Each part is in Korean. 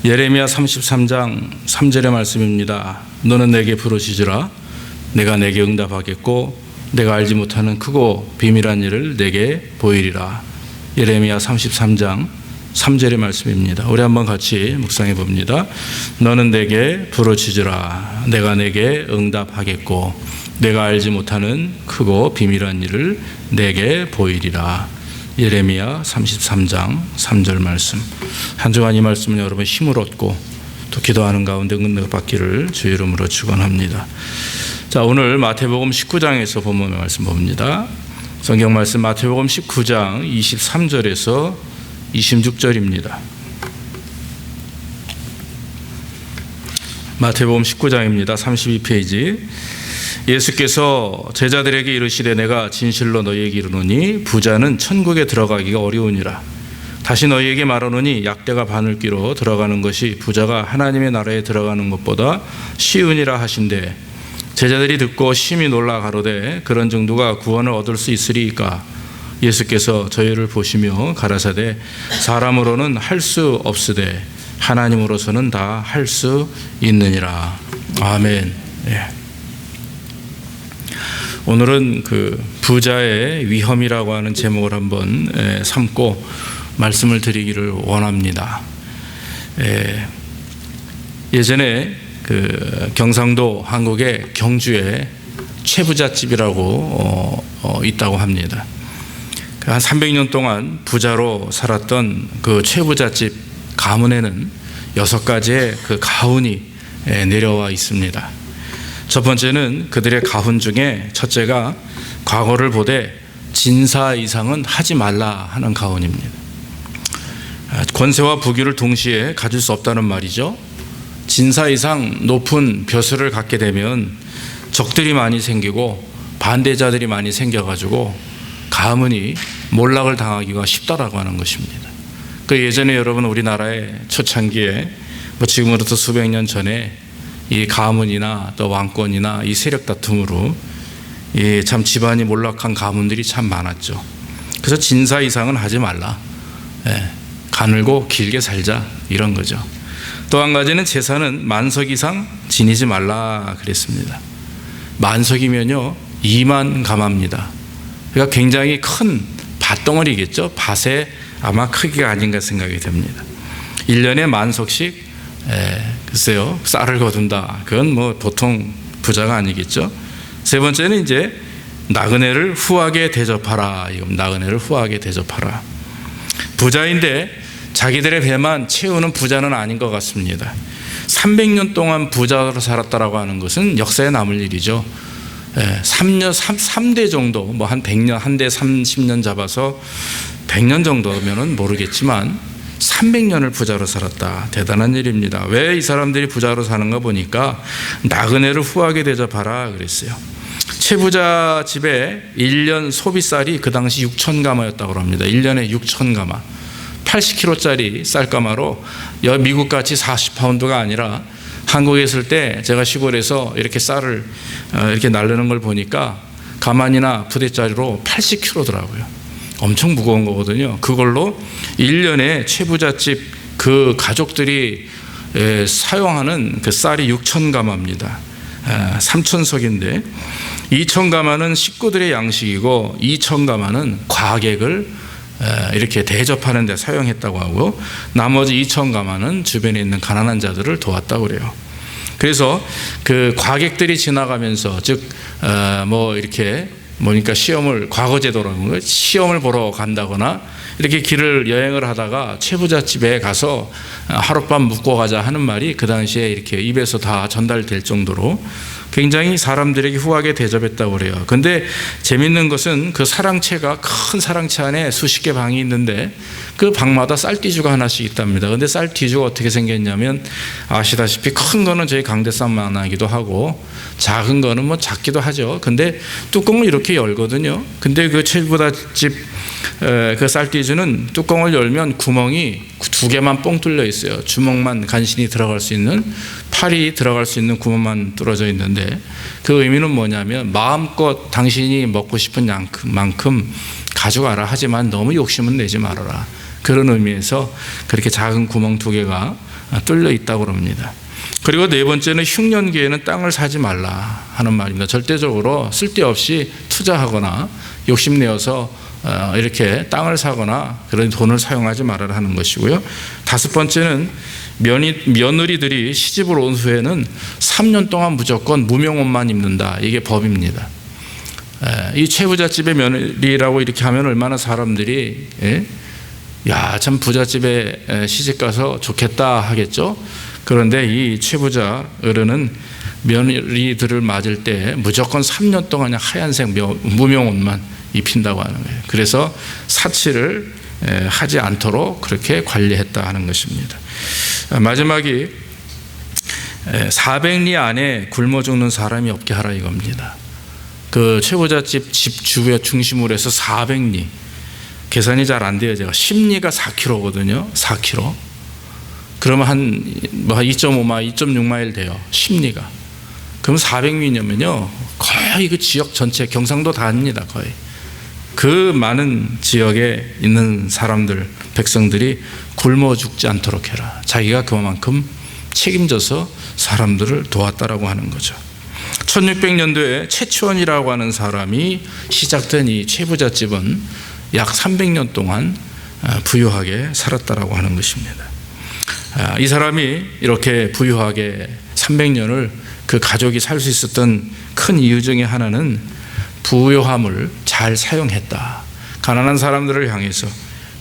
예레미야 33장 3절의 말씀입니다. 너는 내게 부르짖으라. 내가 내게 응답하겠고 내가 알지 못하는 크고 비밀한 일을 내게 보이리라. 예레미야 33장 3절의 말씀입니다. 우리 한번 같이 묵상해 봅니다. 너는 내게 부르짖으라. 내가 내게 응답하겠고 내가 알지 못하는 크고 비밀한 일을 내게 보이리라. 예레미야 33장 3절 말씀. 한 주간 이 말씀은 여러분 힘을 얻고 또 기도하는 가운데 은혜를 받기를 주 이름으로 축원합니다. 자, 오늘 마태복음 19장에서 본문의 말씀 봅니다. 성경 말씀 마태복음 19장 23절에서 26절입니다. 마태복음 19장입니다. 32페이지. 예수께서 제자들에게 이르시되 내가 진실로 너희에게 이르노니 부자는 천국에 들어가기가 어려우니라. 다시 너희에게 말하노니 약대가 바늘귀로 들어가는 것이 부자가 하나님의 나라에 들어가는 것보다 쉬우니라 하신대. 제자들이 듣고 심히 놀라 가로되 그런 정도가 구원을 얻을 수 있으리이까. 예수께서 저희를 보시며 가라사대 사람으로는 할 수 없으되 하나님으로서는 다 할 수 있느니라. 아멘. 예. 오늘은 그 부자의 위험이라고 하는 제목을 한번 삼고 말씀을 드리기를 원합니다. 예전에 그 경상도 한국의 경주에 최부잣집이라고 있다고 합니다. 한 300년 동안 부자로 살았던 그 최부잣집 가문에는 6가지의 그 가훈이 내려와 있습니다. 첫 번째는 그들의 가훈 중에 첫째가 과거를 보되 진사 이상은 하지 말라 하는 가훈입니다. 권세와 부귀를 동시에 가질 수 없다는 말이죠. 진사 이상 높은 벼슬을 갖게 되면 적들이 많이 생기고 반대자들이 많이 생겨가지고 가문이 몰락을 당하기가 쉽다라고 하는 것입니다. 그 예전에 여러분 우리나라의 초창기에 지금으로부터 수백 년 전에 이 가문이나 또 왕권이나 이 세력 다툼으로 참 집안이 몰락한 가문들이 참 많았죠. 그래서 진사 이상은 하지 말라. 가늘고 길게 살자 이런 거죠. 또 한 가지는 재산은 만석 이상 지니지 말라 그랬습니다. 만석이면요 2만 가마입니다. 그러니까 굉장히 큰 밭덩어리겠죠. 밭의 아마 크기가 아닌가 생각이 됩니다. 1년에 만석씩 글쎄요 쌀을 거둔다. 그건 뭐 보통 부자가 아니겠죠. 세 번째는 이제 나그네를 후하게 대접하라. 나그네를 후하게 대접하라. 부자인데 자기들의 배만 채우는 부자는 아닌 것 같습니다. 300년 동안 부자로 살았다라고 하는 것은 역사에 남을 일이죠. 3대 정도, 뭐 한 100년, 한 대 30년 잡아서 100년 정도면은 모르겠지만 300년을 부자로 살았다. 대단한 일입니다. 왜 이 사람들이 부자로 사는가 보니까 나그네를 후하게 대접하라 그랬어요. 최부자 집에 1년 소비쌀이 그 당시 6,000가마였다고 합니다. 1년에 6,000가마. 80kg짜리 쌀가마로 미국같이 40파운드가 아니라 한국에 있을 때 제가 시골에서 이렇게 쌀을 이렇게 나르는 걸 보니까 가만이나 부대짜리로 80kg더라고요. 엄청 무거운 거거든요. 그걸로 1년에 최부잣집 그 가족들이 사용하는 그 쌀이 6,000가마입니다. 3,000석인데 2,000가마는 식구들의 양식이고 2,000가마는 과객을 이렇게 대접하는 데 사용했다고 하고 나머지 2,000가마는 주변에 있는 가난한 자들을 도왔다고 그래요. 그래서 그 과객들이 지나가면서 즉 뭐 이렇게 뭐니까 시험을 과거제도라는 거예요. 시험을 보러 간다거나 이렇게 길을 여행을 하다가 최부잣집에 가서 하룻밤 묵고 가자 하는 말이 그 당시에 이렇게 입에서 다 전달될 정도로 굉장히 사람들에게 후하게 대접했다고 그래요. 근데 재밌는 것은 그 사랑채가 큰 사랑채 안에 수십 개 방이 있는데 그 방마다 쌀띠주가 하나씩 있답니다. 근데 쌀띠주가 어떻게 생겼냐면 아시다시피 큰 거는 저희 강대쌈만 하기도 하고 작은 거는 뭐 작기도 하죠. 근데 뚜껑을 이렇게 열거든요. 근데 그 최부잣집 그 쌀띠주는 뚜껑을 열면 구멍이 2개만 뻥 뚫려 있어요. 주먹만 간신히 들어갈 수 있는, 팔이 들어갈 수 있는 구멍만 뚫어져 있는데 그 의미는 뭐냐면 마음껏 당신이 먹고 싶은 만큼 가져가라. 하지만 너무 욕심은 내지 말아라. 그런 의미에서 그렇게 작은 구멍 2개가 뚫려 있다고 그럽니다. 그리고 네 번째는 흉년기에는 땅을 사지 말라 하는 말입니다. 절대적으로 쓸데없이 투자하거나 욕심내어서 이렇게 땅을 사거나 그런 돈을 사용하지 말아라 하는 것이고요. 다섯 번째는 며느리들이 시집을 온 후에는 3년 동안 무조건 무명옷만 입는다. 이게 법입니다. 이 최부잣집의 며느리라고 이렇게 하면 얼마나 사람들이 야, 참 부잣집에 시집가서 좋겠다 하겠죠. 그런데 이 최부자 어른은 며느리들을 맞을 때 무조건 3년 동안 그냥 하얀색 무명옷만 입힌다고 하는 거예요. 그래서 사치를 하지 않도록 그렇게 관리했다 하는 것입니다. 마지막이 400리 안에 굶어 죽는 사람이 없게 하라 이겁니다. 그 최부잣집 집 주변 중심으로 해서 400리, 계산이 잘 안 돼요. 제가 10리가 4km거든요. 4km. 그러면 한 2.5마일, 2.6마일 돼요. 10리가. 그럼 400리면요. 거의 그 지역 전체, 경상도 다 합니다. 거의. 그 많은 지역에 있는 사람들, 백성들이 굶어 죽지 않도록 해라. 자기가 그만큼 책임져서 사람들을 도왔다라고 하는 거죠. 1600년도에 최치원이라고 하는 사람이 시작된 이 최부잣집은 약 300년 동안 부유하게 살았다라고 하는 것입니다. 이 사람이 이렇게 부유하게 300년을 그 가족이 살 수 있었던 큰 이유 중에 하나는 부요함을 잘 사용했다. 가난한 사람들을 향해서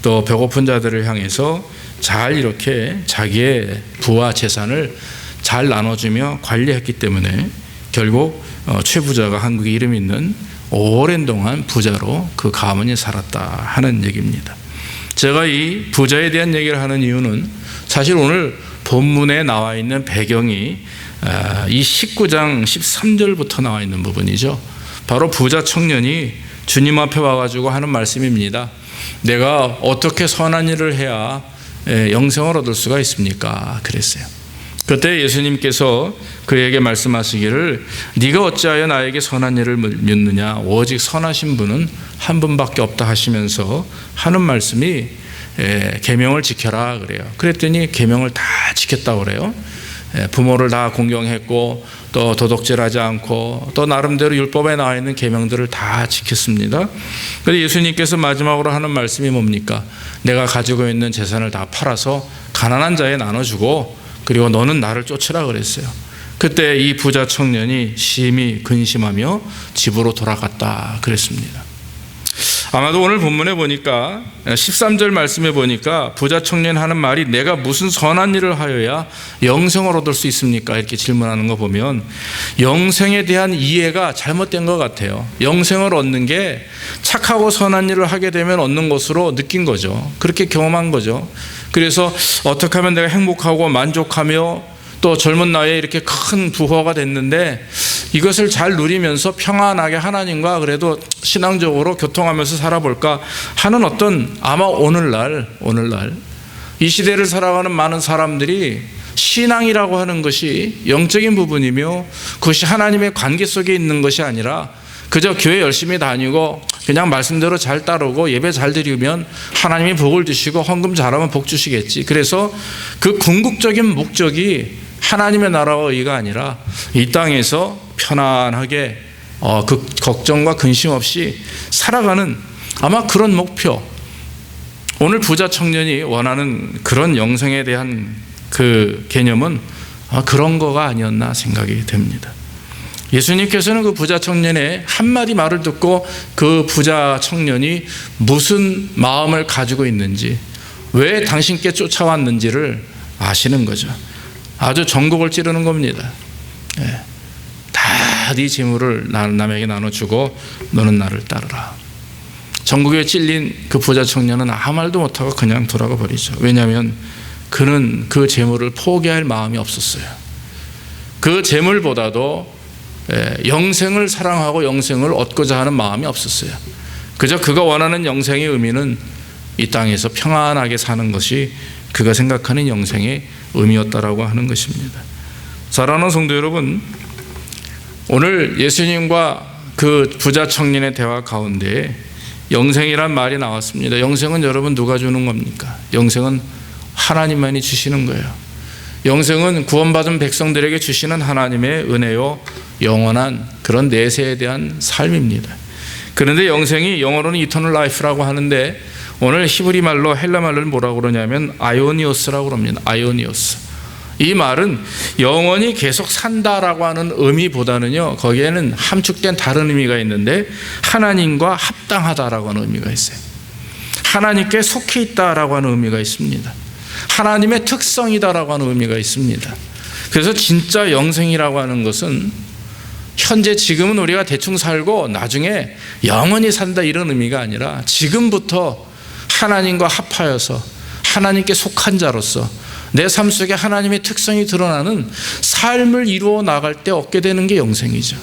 또 배고픈 자들을 향해서 잘 이렇게 자기의 부와 재산을 잘 나눠주며 관리했기 때문에 결국 최부자가 한국에 이름 있는 오랜 동안 부자로 그 가문이 살았다 하는 얘기입니다. 제가 이 부자에 대한 얘기를 하는 이유는 사실 오늘 본문에 나와 있는 배경이 이 19장 13절부터 나와 있는 부분이죠. 바로 부자 청년이 주님 앞에 와가지고 하는 말씀입니다. 내가 어떻게 선한 일을 해야 영생을 얻을 수가 있습니까? 그랬어요. 그때 예수님께서 그에게 말씀하시기를 네가 어찌하여 나에게 선한 일을 묻느냐 오직 선하신 분은 한 분밖에 없다 하시면서 하는 말씀이 계명을 지켜라 그래요. 그랬더니 계명을 다 지켰다고 그래요. 부모를 다 공경했고 또 도둑질하지 않고 또 나름대로 율법에 나와 있는 계명들을 다 지켰습니다. 그런데 예수님께서 마지막으로 하는 말씀이 뭡니까? 내가 가지고 있는 재산을 다 팔아서 가난한 자에 나눠주고 그리고 너는 나를 쫓으라 그랬어요. 그때 이 부자 청년이 심히 근심하며 집으로 돌아갔다 그랬습니다. 아마도 오늘 본문에 보니까 13절 말씀에 보니까 부자 청년 하는 말이 내가 무슨 선한 일을 하여야 영생을 얻을 수 있습니까? 이렇게 질문하는 거 보면 영생에 대한 이해가 잘못된 것 같아요. 영생을 얻는 게 착하고 선한 일을 하게 되면 얻는 것으로 느낀 거죠. 그렇게 경험한 거죠. 그래서 어떻게 하면 내가 행복하고 만족하며 또 젊은 나이에 이렇게 큰 부호가 됐는데 이것을 잘 누리면서 평안하게 하나님과 그래도 신앙적으로 교통하면서 살아볼까 하는 어떤 아마 오늘날 이 시대를 살아가는 많은 사람들이 신앙이라고 하는 것이 영적인 부분이며 그것이 하나님의 관계 속에 있는 것이 아니라 그저 교회 열심히 다니고 그냥 말씀대로 잘 따르고 예배 잘 드리면 하나님이 복을 주시고 헌금 잘하면 복 주시겠지. 그래서 그 궁극적인 목적이 하나님의 나라와 의가 아니라 이 땅에서 편안하게 그 걱정과 근심 없이 살아가는 아마 그런 목표, 오늘 부자 청년이 원하는 그런 영생에 대한 그 개념은 그런 거가 아니었나 생각이 됩니다. 예수님께서는 그 부자 청년의 한마디 말을 듣고 그 부자 청년이 무슨 마음을 가지고 있는지, 왜 당신께 쫓아왔는지를 아시는 거죠. 아주 전곡을 찌르는 겁니다. 다 네 재물을 남에게 나눠주고 너는 나를 따르라. 전국에 찔린 그 부자 청년은 아무 말도 못하고 그냥 돌아가 버리죠. 왜냐하면 그는 그 재물을 포기할 마음이 없었어요. 그 재물보다도 영생을 사랑하고 영생을 얻고자 하는 마음이 없었어요. 그저 그가 원하는 영생의 의미는 이 땅에서 평안하게 사는 것이 그가 생각하는 영생의 의미였다라고 하는 것입니다. 사랑하는 성도 여러분, 오늘 예수님과 그 부자 청년의 대화 가운데 영생이란 말이 나왔습니다. 영생은 여러분 누가 주는 겁니까? 영생은 하나님만이 주시는 거예요. 영생은 구원받은 백성들에게 주시는 하나님의 은혜요 영원한 그런 내세에 대한 삶입니다. 그런데 영생이 영어로는 이터널 라이프라고 하는데 오늘 히브리 말로 헬라 말로는 뭐라고 그러냐면 아이오니오스라고 그럽니다. 아이오니오스. 이 말은 영원히 계속 산다라고 하는 의미보다는요, 거기에는 함축된 다른 의미가 있는데 하나님과 합당하다라고 하는 의미가 있어요. 하나님께 속해 있다라고 하는 의미가 있습니다. 하나님의 특성이다라고 하는 의미가 있습니다. 그래서 진짜 영생이라고 하는 것은 현재 지금은 우리가 대충 살고 나중에 영원히 산다 이런 의미가 아니라 지금부터 하나님과 합하여서 하나님께 속한 자로서 내 삶 속에 하나님의 특성이 드러나는 삶을 이루어 나갈 때 얻게 되는 게 영생이죠.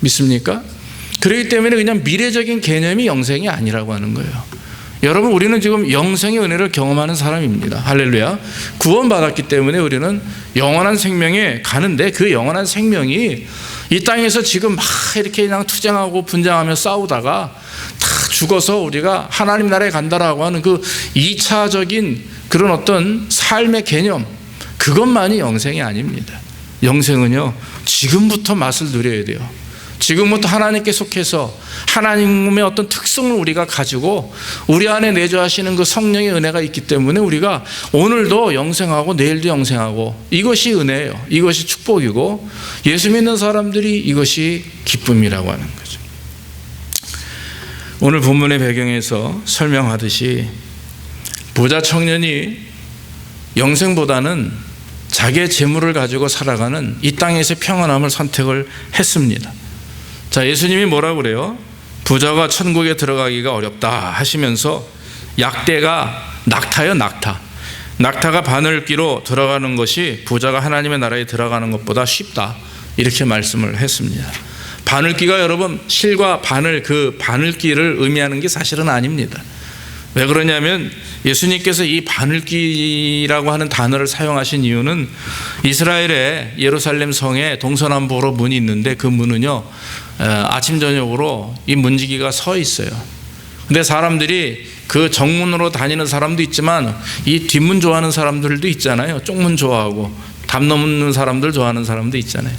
믿습니까? 그렇기 때문에 그냥 미래적인 개념이 영생이 아니라고 하는 거예요. 여러분, 우리는 지금 영생의 은혜를 경험하는 사람입니다. 할렐루야. 구원받았기 때문에 우리는 영원한 생명에 가는데 그 영원한 생명이 이 땅에서 지금 막 이렇게 그냥 투쟁하고 분쟁하며 싸우다가 다 죽어서 우리가 하나님 나라에 간다라고 하는 그 2차적인 그런 어떤 삶의 개념, 그것만이 영생이 아닙니다. 영생은요, 지금부터 맛을 누려야 돼요. 지금부터 하나님께 속해서 하나님의 어떤 특성을 우리가 가지고 우리 안에 내주하시는 그 성령의 은혜가 있기 때문에 우리가 오늘도 영생하고 내일도 영생하고, 이것이 은혜예요. 이것이 축복이고 예수 믿는 사람들이 이것이 기쁨이라고 하는 거죠. 오늘 본문의 배경에서 설명하듯이 부자 청년이 영생보다는 자기의 재물을 가지고 살아가는 이 땅에서의 평안함을 선택을 했습니다. 자, 예수님이 뭐라고 그래요? 부자가 천국에 들어가기가 어렵다 하시면서 약대가 낙타예요. 낙타가 바늘귀로 들어가는 것이 부자가 하나님의 나라에 들어가는 것보다 쉽다, 이렇게 말씀을 했습니다. 바늘귀가 여러분, 실과 바늘, 그 바늘귀를 의미하는 게 사실은 아닙니다. 왜 그러냐면 예수님께서 이 바늘귀라고 하는 단어를 사용하신 이유는 이스라엘의 예루살렘 성에 동서남북으로 문이 있는데 그 문은요, 아침 저녁으로 이 문지기가 서 있어요. 근데 사람들이 그 정문으로 다니는 사람도 있지만 이 뒷문 좋아하는 사람들도 있잖아요. 쪽문 좋아하고 담 넘는 사람들 좋아하는 사람도 있잖아요.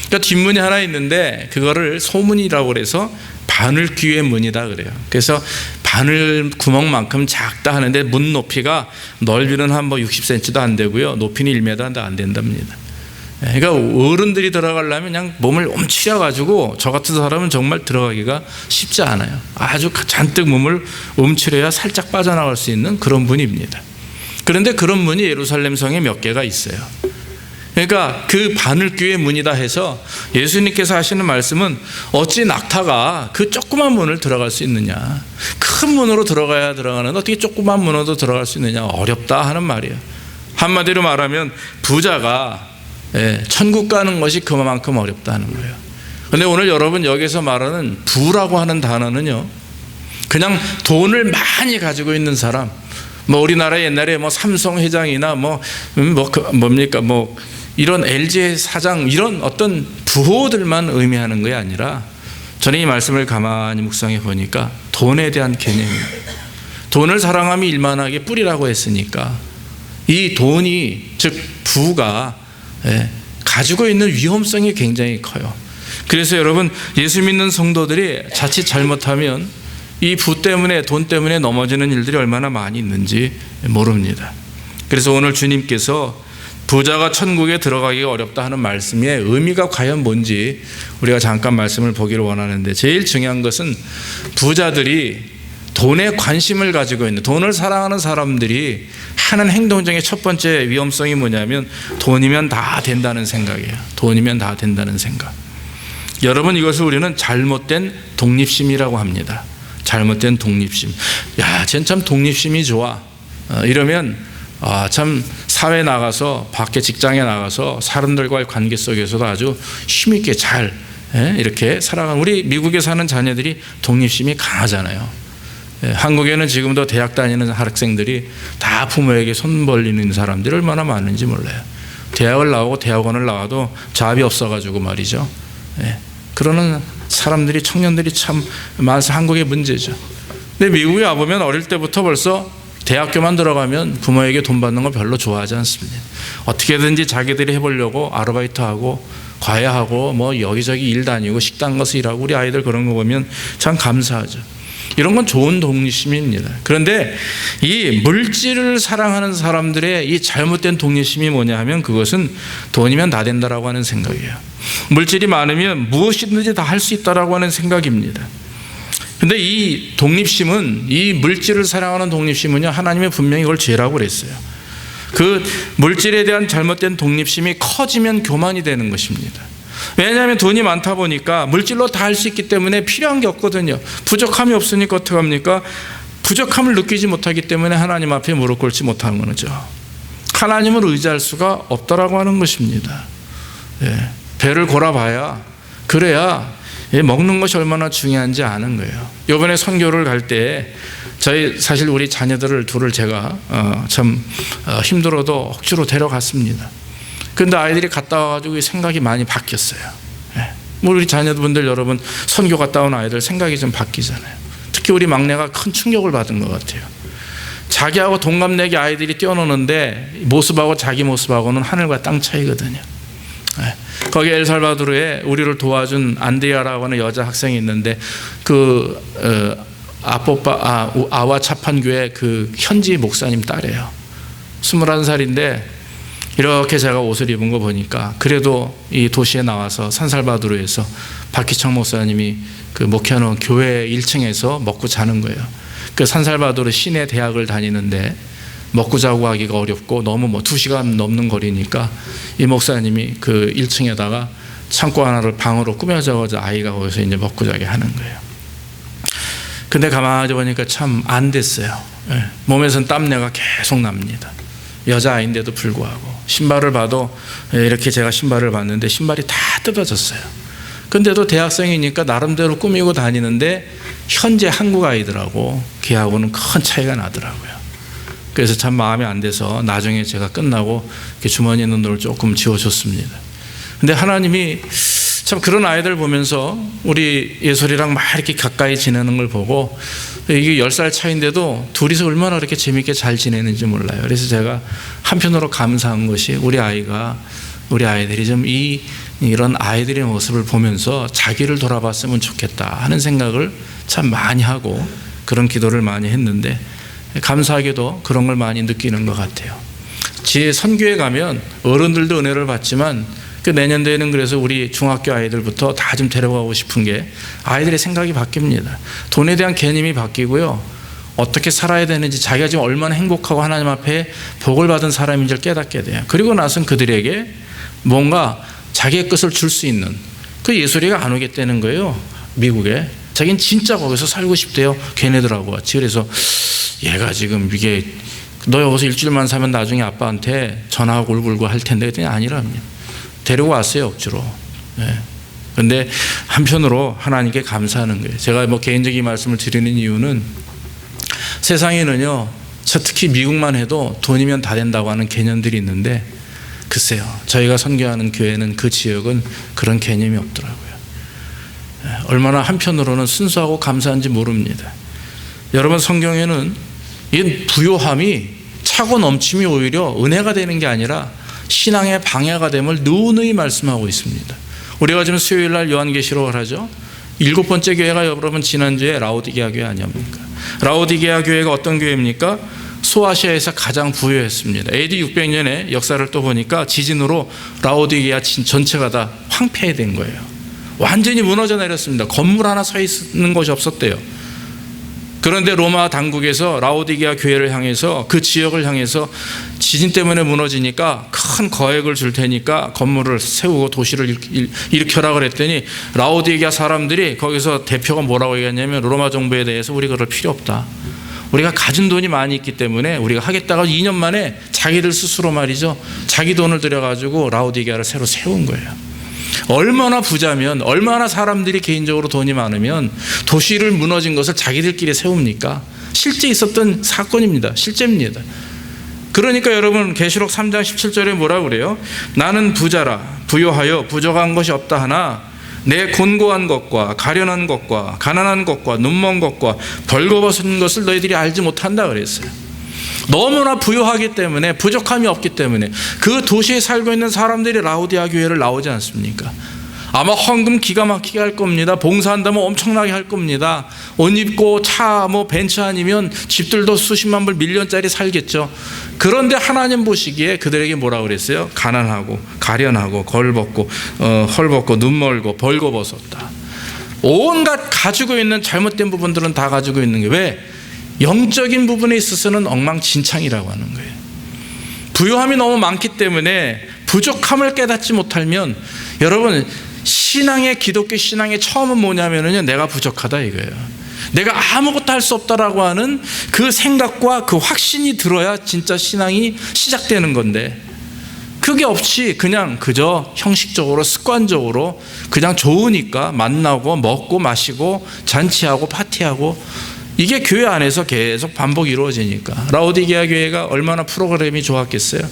그러니까 뒷문이 하나 있는데 그거를 소문이라고 그래서 바늘귀의 문이다 그래요. 그래서 바늘 구멍만큼 작다 하는데 문 높이가 넓이는 한 60cm도 안 되고요, 높이는 1m도 안 된답니다. 그러니까 어른들이 들어가려면 그냥 몸을 움츠려 가지고 저 같은 사람은 정말 들어가기가 쉽지 않아요. 아주 잔뜩 몸을 움츠려야 살짝 빠져나갈 수 있는 그런 문입니다. 그런데 그런 문이 예루살렘 성에 몇 개가 있어요. 그러니까 그 바늘귀의 문이다 해서 예수님께서 하시는 말씀은 어찌 낙타가 그 조그만 문을 들어갈 수 있느냐, 큰 문으로 들어가야 들어가는데 어떻게 조그만 문으로 들어갈 수 있느냐, 어렵다 하는 말이에요. 한마디로 말하면 부자가 천국 가는 것이 그만큼 어렵다 하는 거예요. 그런데 오늘 여러분 여기서 말하는 부라고 하는 단어는요, 그냥 돈을 많이 가지고 있는 사람, 우리나라 옛날에 삼성 회장이나 이런 LG 사장, 이런 어떤 부호들만 의미하는 게 아니라 저는 이 말씀을 가만히 묵상해 보니까 돈에 대한 개념입니다. 돈을 사랑함이 일만하게 뿌리라고 했으니까 이 돈이, 즉 부가 가지고 있는 위험성이 굉장히 커요. 그래서 여러분, 예수 믿는 성도들이 자칫 잘못하면 이 부 때문에, 돈 때문에 넘어지는 일들이 얼마나 많이 있는지 모릅니다. 그래서 오늘 주님께서 부자가 천국에 들어가기가 어렵다 하는 말씀의 의미가 과연 뭔지 우리가 잠깐 말씀을 보기를 원하는데, 제일 중요한 것은 부자들이 돈에 관심을 가지고 있는, 돈을 사랑하는 사람들이 하는 행동 중에 첫 번째 위험성이 뭐냐면 돈이면 다 된다는 생각이에요. 돈이면 다 된다는 생각. 여러분, 이것을 우리는 잘못된 독립심이라고 합니다. 잘못된 독립심. 야, 쟤는 참 독립심이 좋아. 이러면 참 사회 나가서, 밖에 직장에 나가서 사람들과의 관계 속에서도 아주 힘있게 잘 이렇게 살아가는, 우리 미국에 사는 자녀들이 독립심이 강하잖아요. 한국에는 지금도 대학 다니는 학생들이 다 부모에게 손 벌리는 사람들이 얼마나 많은지 몰라요. 대학을 나오고 대학원을 나와도 잡이 없어가지고 말이죠. 그러는 사람들이, 청년들이 참 많아서 한국의 문제죠. 근데 미국에 와보면 어릴 때부터 벌써 대학교만 들어가면 부모에게 돈 받는 거 별로 좋아하지 않습니다. 어떻게든지 자기들이 해보려고 아르바이트하고 과외하고 뭐 여기저기 일 다니고 식당 가서 일하고, 우리 아이들 그런 거 보면 참 감사하죠. 이런 건 좋은 독립심입니다. 그런데 이 물질을 사랑하는 사람들의 이 잘못된 독립심이 뭐냐 하면, 그것은 돈이면 다 된다라고 하는 생각이에요. 물질이 많으면 무엇이든지 다 할 수 있다라고 하는 생각입니다. 근데 이 독립심은, 이 물질을 사랑하는 독립심은요, 하나님이 분명히 이걸 죄라고 그랬어요. 그 물질에 대한 잘못된 독립심이 커지면 교만이 되는 것입니다. 왜냐하면 돈이 많다 보니까 물질로 다 할 수 있기 때문에 필요한 게 없거든요. 부족함이 없으니까 어떡합니까? 부족함을 느끼지 못하기 때문에 하나님 앞에 무릎 꿇지 못하는 거죠. 하나님을 의지할 수가 없다라고 하는 것입니다. 배를 골아봐야, 그래야 먹는 것이 얼마나 중요한지 아는 거예요. 이번에 선교를 갈 때 사실 우리 자녀들을 둘을 제가 참 힘들어도 억지로 데려갔습니다. 근데 아이들이 갔다 와가지고 생각이 많이 바뀌었어요. 우리 자녀분들, 여러분 선교 갔다 온 아이들 생각이 좀 바뀌잖아요. 특히 우리 막내가 큰 충격을 받은 것 같아요. 자기하고 동갑내기 아이들이 뛰어노는데 모습하고 자기 모습하고는 하늘과 땅 차이거든요. 거기 엘살바도르에 우리를 도와준 안드레아라고 하는 여자 학생이 있는데, 그 아와 차판교회 그 현지 목사님 딸이에요. 21살인데 이렇게 제가 옷을 입은 거 보니까, 그래도 이 도시에 나와서 산살바도르에서 박희창 목사님이 그 목회하는 교회 1층에서 먹고 자는 거예요. 그 산살바도르 시내 대학을 다니는데 먹고 자고 하기가 어렵고 너무 2시간 넘는 거리니까 이 목사님이 그 1층에다가 창고 하나를 방으로 꾸며져가지고 아이가 거기서 이제 먹고 자게 하는 거예요. 근데 가만히 보니까 참 안 됐어요. 몸에선 땀내가 계속 납니다. 여자아이인데도 불구하고 신발을 봐도, 이렇게 제가 신발을 봤는데 신발이 다 뜯어졌어요. 근데도 대학생이니까 나름대로 꾸미고 다니는데 현재 한국 아이들하고 걔하고는 큰 차이가 나더라고요. 그래서 참 마음이 안 돼서 나중에 제가 끝나고 주머니에 있는 돈을 조금 지워줬습니다. 근데 하나님이 참 그런 아이들 보면서 우리 예솔이랑 막 이렇게 가까이 지내는 걸 보고, 이게 10살 차이인데도 둘이서 얼마나 그렇게 재밌게 잘 지내는지 몰라요. 그래서 제가 한편으로 감사한 것이, 우리 아이들이 좀 이런 아이들의 모습을 보면서 자기를 돌아봤으면 좋겠다 하는 생각을 참 많이 하고 그런 기도를 많이 했는데, 감사하게도 그런 걸 많이 느끼는 것 같아요. 제 선교에 가면 어른들도 은혜를 받지만, 그 내년도에는 그래서 우리 중학교 아이들부터 다 좀 데려가고 싶은 게, 아이들의 생각이 바뀝니다. 돈에 대한 개념이 바뀌고요, 어떻게 살아야 되는지, 자기가 지금 얼마나 행복하고 하나님 앞에 복을 받은 사람인지를 깨닫게 돼요. 그리고 나서는 그들에게 뭔가 자기의 것을 줄 수 있는, 그 예술이가 안 오겠다는 거예요. 미국에 자기는 진짜 거기서 살고 싶대요. 걔네들하고 같이. 그래서 얘가 지금 이게 너 여기서 일주일만 사면 나중에 아빠한테 전화하고 울고 할 텐데, 그랬더니 아니랍니다. 데리고 왔어요, 억지로. 그런데 한편으로 하나님께 감사하는 거예요. 제가 개인적인 말씀을 드리는 이유는, 세상에는요, 특히 미국만 해도 돈이면 다 된다고 하는 개념들이 있는데, 글쎄요, 저희가 선교하는 교회는, 그 지역은 그런 개념이 없더라고요. 얼마나 한편으로는 순수하고 감사한지 모릅니다. 여러분, 성경에는 이 부요함이, 차고 넘침이 오히려 은혜가 되는 게 아니라 신앙의 방해가 됨을 누누이 말씀하고 있습니다. 우리가 지금 수요일 날 요한계시록을 하죠. 7번째 교회가 여러분 지난주에 라오디게아 교회 아니옵니까? 라오디게아 교회가 어떤 교회입니까? 소아시아에서 가장 부유했습니다. AD 600년의 역사를 또 보니까 지진으로 라오디게아 전체가 다 황폐된 거예요. 완전히 무너져 내렸습니다. 건물 하나 서 있는 곳이 없었대요. 그런데 로마 당국에서 라오디게아 교회를 향해서, 그 지역을 향해서 지진 때문에 무너지니까 큰 거액을 줄 테니까 건물을 세우고 도시를 일으켜라 그랬더니, 라오디게아 사람들이 거기서 대표가 뭐라고 얘기했냐면, 로마 정부에 대해서 우리 그럴 필요 없다. 우리가 가진 돈이 많이 있기 때문에 우리가 하겠다가 2년 만에 자기들 스스로 말이죠, 자기 돈을 들여가지고 라오디게아를 새로 세운 거예요. 얼마나 부자면, 얼마나 사람들이 개인적으로 돈이 많으면 도시를 무너진 것을 자기들끼리 세웁니까? 실제 있었던 사건입니다. 실제입니다. 그러니까 여러분, 계시록 3장 17절에 뭐라고 그래요? 나는 부자라, 부요하여 부족한 것이 없다 하나 내 곤고한 것과 가련한 것과 가난한 것과 눈먼 것과 벌거벗은 것을 너희들이 알지 못한다 그랬어요. 너무나 부유하기 때문에 부족함이 없기 때문에 그 도시에 살고 있는 사람들이 라오디아 교회를 나오지 않습니까? 아마 헌금 기가 막히게 할 겁니다. 봉사한다면 엄청나게 할 겁니다. 옷 입고 차 벤츠 아니면 집들도 수십만 불 밀ион짜리 살겠죠. 그런데 하나님 보시기에 그들에게 뭐라 그랬어요? 가난하고 가련하고 헐벗고 눈 멀고 벌거벗었다. 온갖 가지고 있는 잘못된 부분들은 다 가지고 있는 게 왜? 영적인 부분에 있어서는 엉망진창이라고 하는 거예요. 부유함이 너무 많기 때문에 부족함을 깨닫지 못하면 여러분 기독교 신앙의 처음은 뭐냐면요, 내가 부족하다 이거예요. 내가 아무것도 할 수 없다라고 하는 그 생각과 그 확신이 들어야 진짜 신앙이 시작되는 건데, 그게 없이 그냥 그저 형식적으로 습관적으로 그냥 좋으니까 만나고 먹고 마시고 잔치하고 파티하고, 이게 교회 안에서 계속 반복이 이루어지니까 라오디게아 교회가 얼마나 프로그램이 좋았겠어요.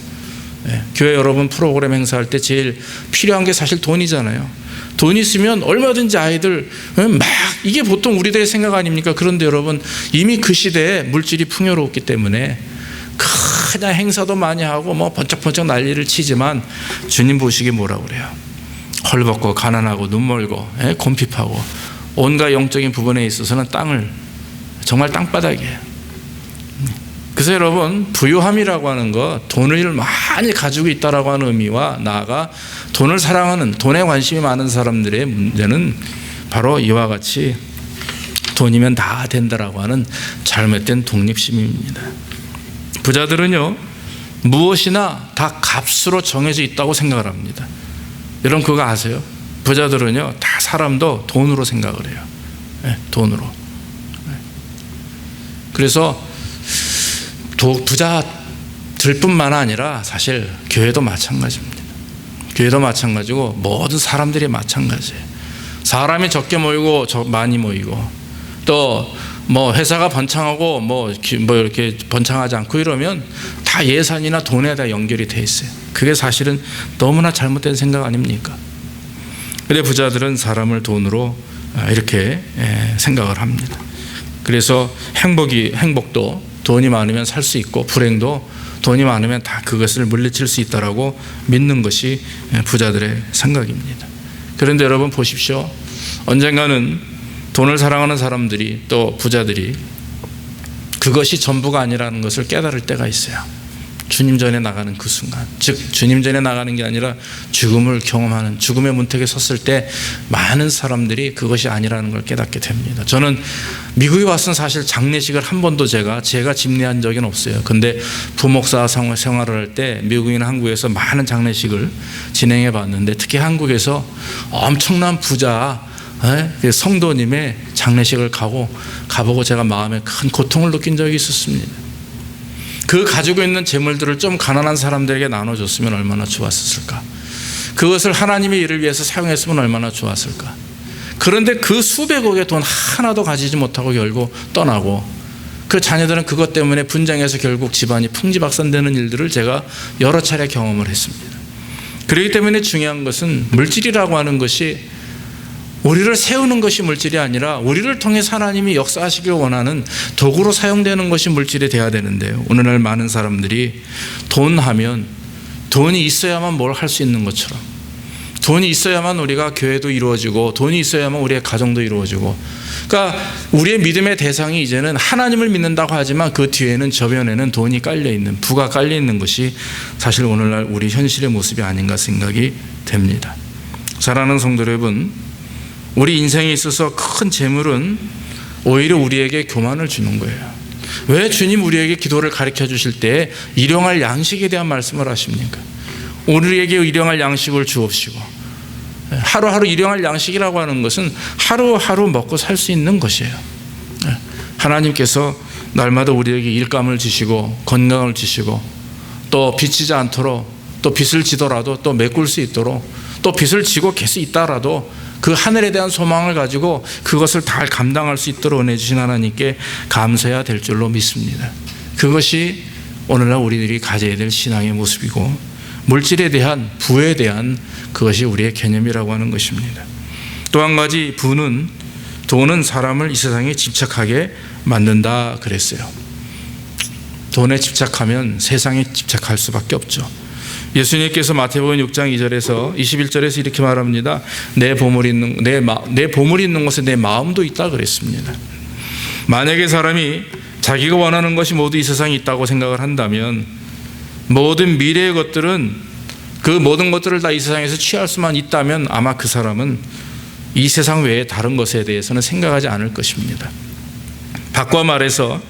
교회 여러분 프로그램 행사할 때 제일 필요한 게 사실 돈이잖아요. 돈 있으면 얼마든지 아이들 이게 보통 우리들의 생각 아닙니까? 그런데 여러분 이미 그 시대에 물질이 풍요로웠기 때문에 그냥 행사도 많이 하고 번쩍번쩍 난리를 치지만 주님 보시기에 뭐라고 그래요? 헐벗고 가난하고 눈멀고 곰핍하고 온갖 영적인 부분에 있어서는 정말 땅바닥이에요. 그래서 여러분 부유함이라고 하는 거, 돈을 많이 가지고 있다라고 하는 의미와 나아가 돈을 사랑하는, 돈에 관심이 많은 사람들의 문제는 바로 이와 같이 돈이면 다 된다라고 하는 잘못된 독립심입니다. 부자들은요 무엇이나 다 값으로 정해져 있다고 생각을 합니다. 여러분 그거 아세요? 부자들은요 다 사람도 돈으로 생각을 해요. 돈으로. 그래서 부자들뿐만 아니라 사실 교회도 마찬가지입니다. 교회도 마찬가지고 모든 사람들이 마찬가지예요. 사람이 적게 모이고 많이 모이고 또 회사가 번창하고 이렇게 번창하지 않고 이러면 다 예산이나 돈에 다 연결이 돼 있어요. 그게 사실은 너무나 잘못된 생각 아닙니까? 근데 부자들은 사람을 돈으로 이렇게 생각을 합니다. 그래서 행복도 돈이 많으면 살 수 있고 불행도 돈이 많으면 다 그것을 물리칠 수 있다라고 믿는 것이 부자들의 생각입니다. 그런데 여러분 보십시오. 언젠가는 돈을 사랑하는 사람들이 또 부자들이 그것이 전부가 아니라는 것을 깨달을 때가 있어요. 주님 전에 나가는 그 순간, 즉 주님 전에 나가는 게 아니라 죽음을 경험하는, 죽음의 문턱에 섰을 때 많은 사람들이 그것이 아니라는 걸 깨닫게 됩니다. 저는 미국에 와서는 사실 장례식을 한 번도 제가 집례한 적은 없어요. 근데 부목사 생활을 할 때 미국이나 한국에서 많은 장례식을 진행해 봤는데, 특히 한국에서 엄청난 부자 성도님의 장례식을 가보고 제가 마음에 큰 고통을 느낀 적이 있었습니다. 그 가지고 있는 재물들을 좀 가난한 사람들에게 나눠줬으면 얼마나 좋았을까. 그것을 하나님의 일을 위해서 사용했으면 얼마나 좋았을까. 그런데 그 수백억의 돈 하나도 가지지 못하고 결국 떠나고, 그 자녀들은 그것 때문에 분쟁해서 결국 집안이 풍지박산되는 일들을 제가 여러 차례 경험을 했습니다. 그렇기 때문에 중요한 것은 물질이라고 하는 것이 우리를 세우는 것이 물질이 아니라 우리를 통해서 하나님이 역사하시길 원하는 도구로 사용되는 것이 물질이 되어야 되는데요. 오늘날 많은 사람들이 돈하면 돈이 있어야만 뭘 할 수 있는 것처럼, 돈이 있어야만 우리가 교회도 이루어지고 돈이 있어야만 우리의 가정도 이루어지고, 그러니까 우리의 믿음의 대상이 이제는 하나님을 믿는다고 하지만 그 뒤에는 저변에는 돈이 깔려있는, 부가 깔려있는 것이 사실 오늘날 우리 현실의 모습이 아닌가 생각이 됩니다. 사랑하는 성도 여러분, 우리 인생에 있어서 큰 재물은 오히려 우리에게 교만을 주는 거예요. 왜 주님 우리에게 기도를 가르쳐 주실 때 일용할 양식에 대한 말씀을 하십니까? 우리에게 일용할 양식을 주옵시고, 하루하루 일용할 양식이라고 하는 것은 하루하루 먹고 살 수 있는 것이에요. 하나님께서 날마다 우리에게 일감을 주시고 건강을 주시고, 또 빚지지 않도록, 또 빚을 지더라도 또 메꿀 수 있도록, 또 빚을 지고 계속 있다라도 그 하늘에 대한 소망을 가지고 그것을 다 감당할 수 있도록 은혜 주신 하나님께 감사해야 될 줄로 믿습니다. 그것이 오늘날 우리들이 가져야 될 신앙의 모습이고, 물질에 대한, 부에 대한 그것이 우리의 개념이라고 하는 것입니다. 또 한 가지, 돈은 사람을 이 세상에 집착하게 만든다 그랬어요. 돈에 집착하면 세상에 집착할 수밖에 없죠. 예수님께서 마태복음 6장 2절에서 21절에서 이렇게 말합니다. 내 보물이 있는 곳에 내 마음도 있다 그랬습니다. 만약에 사람이 자기가 원하는 것이 모두 이 세상에 있다고 생각을 한다면 모든 미래의 것들은 그 모든 것들을 다 이 세상에서 취할 수만 있다면 아마 그 사람은 이 세상 외에 다른 것에 대해서는 생각하지 않을 것입니다. 바꿔 말해서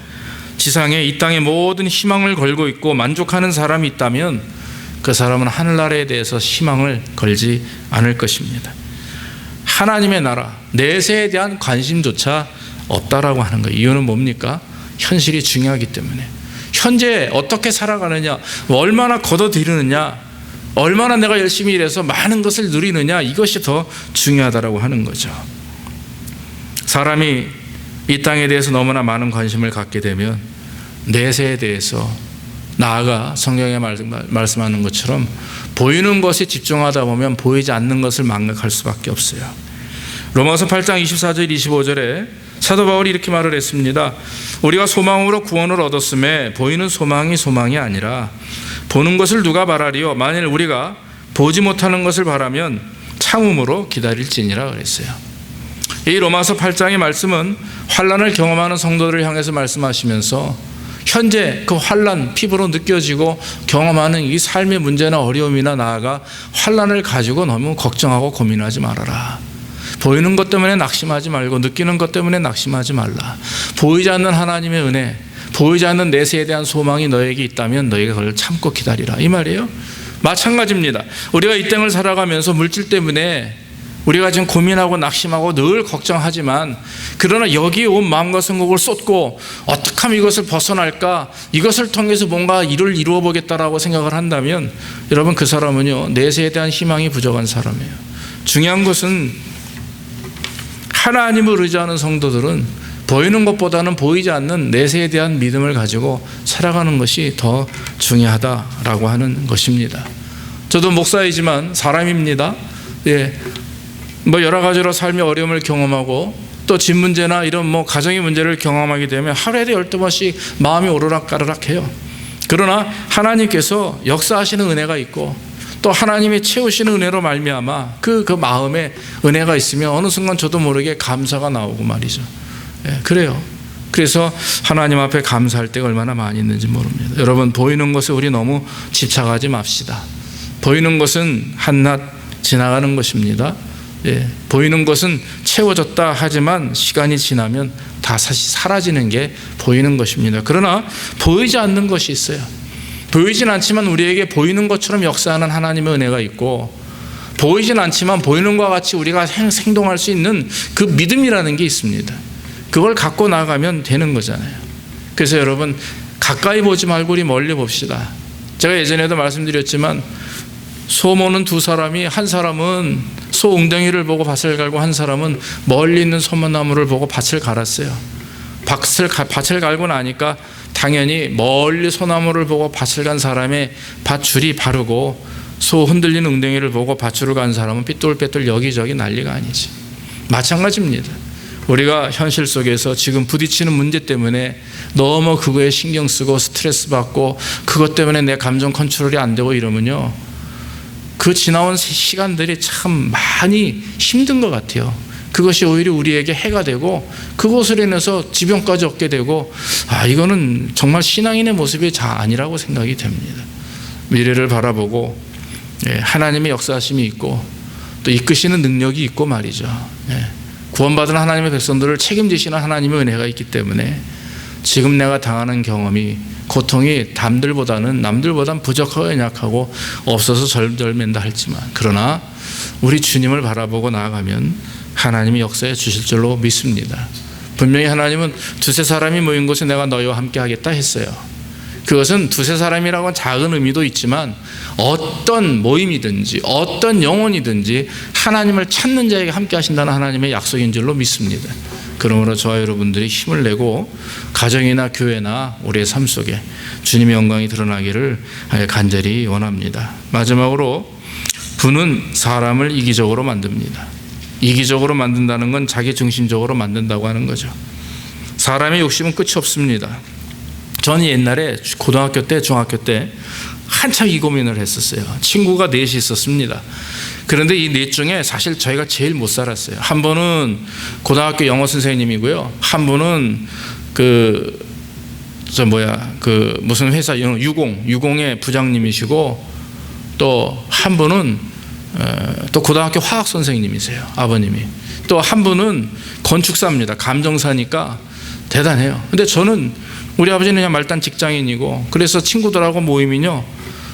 지상에 이 땅의 모든 희망을 걸고 있고 만족하는 사람이 있다면 그 사람은 하늘나라에 대해서 희망을 걸지 않을 것입니다. 하나님의 나라, 내세에 대한 관심조차 없다라고 하는 거예요. 이유는 뭡니까? 현실이 중요하기 때문에. 현재 어떻게 살아가느냐, 얼마나 걷어들이느냐, 얼마나 내가 열심히 일해서 많은 것을 누리느냐, 이것이 더 중요하다라고 하는 거죠. 사람이 이 땅에 대해서 너무나 많은 관심을 갖게 되면 내세에 대해서, 나아가 성경에 말씀하는 것처럼 보이는 것에 집중하다 보면 보이지 않는 것을 망각할 수밖에 없어요. 로마서 8장 24절 25절에 사도 바울이 이렇게 말을 했습니다. 우리가 소망으로 구원을 얻었음에 보이는 소망이 아니라 보는 것을 누가 바라리요? 만일 우리가 보지 못하는 것을 바라면 참음으로 기다릴지니라 그랬어요. 이 로마서 8장의 말씀은 환난을 경험하는 성도들을 향해서 말씀하시면서 현재 그 환난, 피부로 느껴지고 경험하는 이 삶의 문제나 어려움이나 나아가 환난을 가지고 너무 걱정하고 고민하지 말아라. 보이는 것 때문에 낙심하지 말고 느끼는 것 때문에 낙심하지 말라. 보이지 않는 하나님의 은혜, 보이지 않는 내세에 대한 소망이 너에게 있다면 너희가 그걸 참고 기다리라, 이 말이에요. 마찬가지입니다. 우리가 이 땅을 살아가면서 물질 때문에 우리가 지금 고민하고 낙심하고 늘 걱정하지만, 그러나 여기에 온 마음과 성공을 쏟고 어떻게 하면 이것을 벗어날까, 이것을 통해서 뭔가 일을 이루어 보겠다라고 생각을 한다면 여러분, 그 사람은요 내세에 대한 희망이 부족한 사람이에요. 중요한 것은 하나님을 의지하는 성도들은 보이는 것보다는 보이지 않는 내세에 대한 믿음을 가지고 살아가는 것이 더 중요하다라고 하는 것입니다. 저도 목사이지만 사람입니다. 여러 가지로 삶의 어려움을 경험하고 또 집 문제나 이런 가정의 문제를 경험하게 되면 하루에도 12번씩 마음이 오르락가르락해요. 그러나 하나님께서 역사하시는 은혜가 있고 또 하나님이 채우시는 은혜로 말미암아 그 마음에 은혜가 있으면 어느 순간 저도 모르게 감사가 나오고 말이죠. 그래요. 그래서 하나님 앞에 감사할 때가 얼마나 많이 있는지 모릅니다. 여러분, 보이는 것에 우리 너무 집착하지 맙시다. 보이는 것은 한낱 지나가는 것입니다. 보이는 것은 채워졌다 하지만 시간이 지나면 다 사실 사라지는 게 보이는 것입니다. 그러나 보이지 않는 것이 있어요. 보이진 않지만 우리에게 보이는 것처럼 역사하는 하나님의 은혜가 있고, 보이진 않지만 보이는 것과 같이 우리가 행동할 수 있는 그 믿음이라는 게 있습니다. 그걸 갖고 나가면 되는 거잖아요. 그래서 여러분, 가까이 보지 말고 우리 멀리 봅시다. 제가 예전에도 말씀드렸지만 소 모는 두 사람이, 한 사람은 소 웅덩이를 보고 밭을 갈고 한 사람은 멀리 있는 소나무를 보고 밭을 갈았어요. 밭을 갈고 나니까 당연히 멀리 소나무를 보고 밭을 간 사람의 밭줄이 바르고, 소 흔들리는 웅덩이를 보고 밭줄을 간 사람은 삐뚤빼뚤 여기저기 난리가 아니지. 마찬가지입니다. 우리가 현실 속에서 지금 부딪히는 문제 때문에 너무 그거에 신경 쓰고 스트레스 받고 그것 때문에 내 감정 컨트롤이 안 되고 이러면요, 그 지나온 시간들이 참 많이 힘든 것 같아요. 그것이 오히려 우리에게 해가 되고 그것으로 인해서 지병까지 얻게 되고, 이거는 정말 신앙인의 모습이 아니라고 생각이 됩니다. 미래를 바라보고 하나님의 역사하심이 있고 또 이끄시는 능력이 있고 말이죠. 구원받은 하나님의 백성들을 책임지시는 하나님의 은혜가 있기 때문에 지금 내가 당하는 경험이, 고통이 남들보단 부족하고 연약하고 없어서 절절맨다 할지만, 그러나 우리 주님을 바라보고 나아가면 하나님이 역사해 주실 줄로 믿습니다. 분명히 하나님은 두세 사람이 모인 곳에 내가 너희와 함께 하겠다 했어요. 그것은 두세 사람이라고 작은 의미도 있지만 어떤 모임이든지 어떤 영혼이든지 하나님을 찾는 자에게 함께 하신다는 하나님의 약속인 줄로 믿습니다. 그러므로 저와 여러분들이 힘을 내고 가정이나 교회나 우리의 삶 속에 주님의 영광이 드러나기를 간절히 원합니다. 마지막으로, 분은 사람을 이기적으로 만듭니다. 이기적으로 만든다는 건 자기 중심적으로 만든다고 하는 거죠. 사람의 욕심은 끝이 없습니다. 저는 옛날에 고등학교 때, 중학교 때 한참 이 고민을 했었어요. 친구가 넷이 있었습니다. 그런데 이 넷 중에 사실 저희가 제일 못 살았어요. 한 분은 고등학교 영어 선생님이고요. 한 분은 무슨 회사 유공의 부장님이시고, 또 한 분은 또 고등학교 화학 선생님이세요. 아버님이. 또 한 분은 건축사입니다. 감정사니까 대단해요. 근데 저는 우리 아버지는 그냥 말단 직장인이고, 그래서 친구들하고 모이면요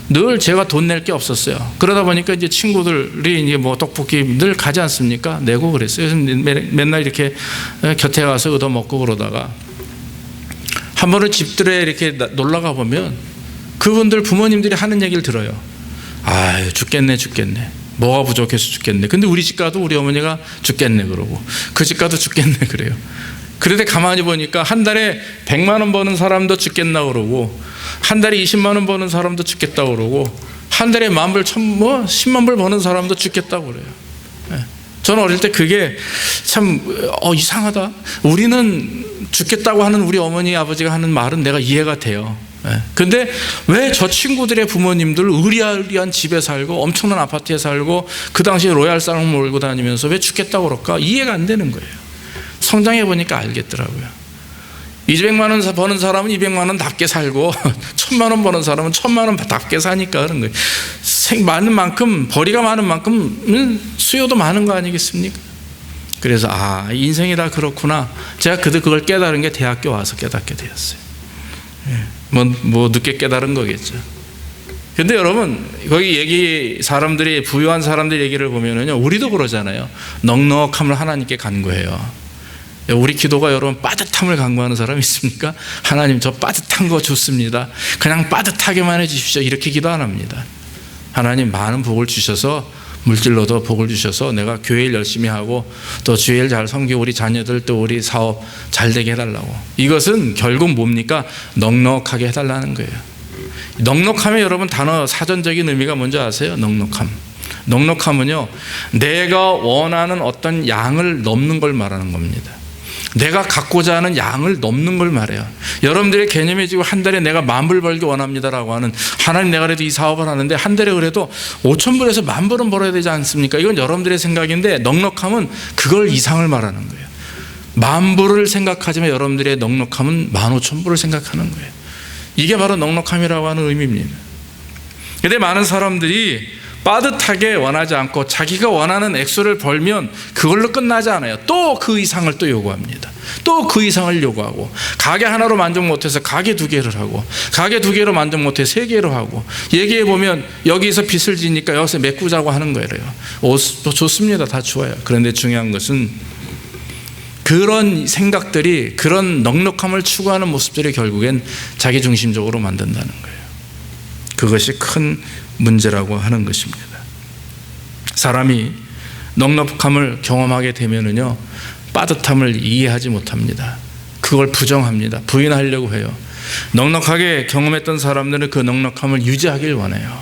늘 제가 돈 낼 게 없었어요. 그러다 보니까 이제 친구들이 이제 뭐 떡볶이 늘 가지 않습니까? 내고 그랬어요. 그래서 맨날 이렇게 곁에 가서 얻어 먹고 그러다가 한 번은 집들에 이렇게 놀러 가 보면 그분들 부모님들이 하는 얘기를 들어요. 아유, 죽겠네. 뭐가 부족해서 죽겠네. 근데 우리 집 가도 우리 어머니가 죽겠네 그러고, 그 집 가도 죽겠네 그래요. 그런데 가만히 보니까 한 달에 100만 원 버는 사람도 죽겠나 그러고, 한 달에 20만 원 버는 사람도 죽겠다 그러고, 한 달에 10,000불, 10만 불 버는 사람도 죽겠다고 그래요. 저는 어릴 때 그게 참 이상하다. 우리는 죽겠다고 하는 우리 어머니 아버지가 하는 말은 내가 이해가 돼요. 근데 왜 저 친구들의 부모님들 의리한 집에 살고 엄청난 아파트에 살고 그 당시에 로얄 쌍을 몰고 다니면서 왜 죽겠다고 그럴까? 이해가 안 되는 거예요. 성장해 보니까 알겠더라고요. 200만 원 버는 사람은 200만 원 답게 살고 1,000만 원 버는 사람은 1,000만 원 답게 사니까 그런 거예요. 많은 만큼, 벌이가 많은 만큼 수요도 많은 거 아니겠습니까? 그래서 인생이 다 그렇구나. 제가 그걸 깨달은 게 대학교 와서 깨닫게 되었어요. 뭐 늦게 깨달은 거겠죠. 근데 여러분, 거기 사람들이, 부유한 사람들 얘기를 보면은요, 우리도 그러잖아요. 넉넉함을 하나님께 간구해요. 우리 기도가 여러분 빠듯함을 간구하는 사람 있습니까? 하나님, 저 빠듯한 거 좋습니다. 그냥 빠듯하게만 해주십시오. 이렇게 기도 안 합니다. 하나님, 많은 복을 주셔서, 물질로도 복을 주셔서 내가 교회 일 열심히 하고 또 주의 일 잘 섬기고 우리 자녀들 또 우리 사업 잘 되게 해달라고. 이것은 결국 뭡니까? 넉넉하게 해달라는 거예요. 넉넉함의 여러분 단어 사전적인 의미가 뭔지 아세요? 넉넉함은요, 내가 원하는 어떤 양을 넘는 걸 말하는 겁니다. 내가 갖고자 하는 양을 넘는 걸 말해요. 여러분들의 개념이 지금 한 달에 내가 10,000불 벌기 원합니다라고 하는, 하나님 내가 그래도 이 사업을 하는데 한 달에 그래도 5,000불에서 10,000불은 벌어야 되지 않습니까? 이건 여러분들의 생각인데, 넉넉함은 그걸 이상을 말하는 거예요. 10,000불을 생각하지만 여러분들의 넉넉함은 15,000불을 생각하는 거예요. 이게 바로 넉넉함이라고 하는 의미입니다. 그런데 많은 사람들이 빠듯하게 원하지 않고 자기가 원하는 액수를 벌면 그걸로 끝나지 않아요. 또 그 이상을 또 요구합니다. 또 그 이상을 요구하고, 가게 하나로 만족 못해서 가게 2개를 하고, 가게 2개로 만족 못해 3개로 하고, 얘기해 보면 여기서 빚을 지니까 여기서 메꾸자고 하는 거예요. 옷도 좋습니다. 다 좋아요. 그런데 중요한 것은 그런 생각들이, 그런 넉넉함을 추구하는 모습들이 결국엔 자기중심적으로 만든다는 거예요. 그것이 큰 문제라고 하는 것입니다. 사람이 넉넉함을 경험하게 되면은요, 빠듯함을 이해하지 못합니다. 그걸 부정합니다. 부인하려고 해요. 넉넉하게 경험했던 사람들은 그 넉넉함을 유지하길 원해요.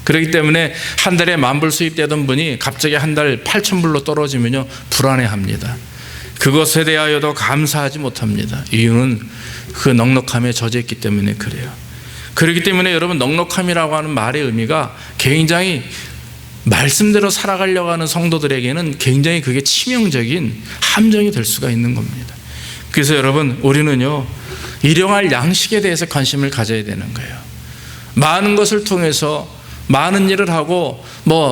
그렇기 때문에 한 달에 10,000불 수입되던 분이 갑자기 한 달 8,000불로 떨어지면요, 불안해합니다. 그것에 대하여도 감사하지 못합니다. 이유는 그 넉넉함에 젖어있기 때문에 그래요. 그렇기 때문에 여러분, 넉넉함이라고 하는 말의 의미가 굉장히, 말씀대로 살아가려고 하는 성도들에게는 굉장히 그게 치명적인 함정이 될 수가 있는 겁니다. 그래서 여러분, 우리는요, 일용할 양식에 대해서 관심을 가져야 되는 거예요. 많은 것을 통해서 많은 일을 하고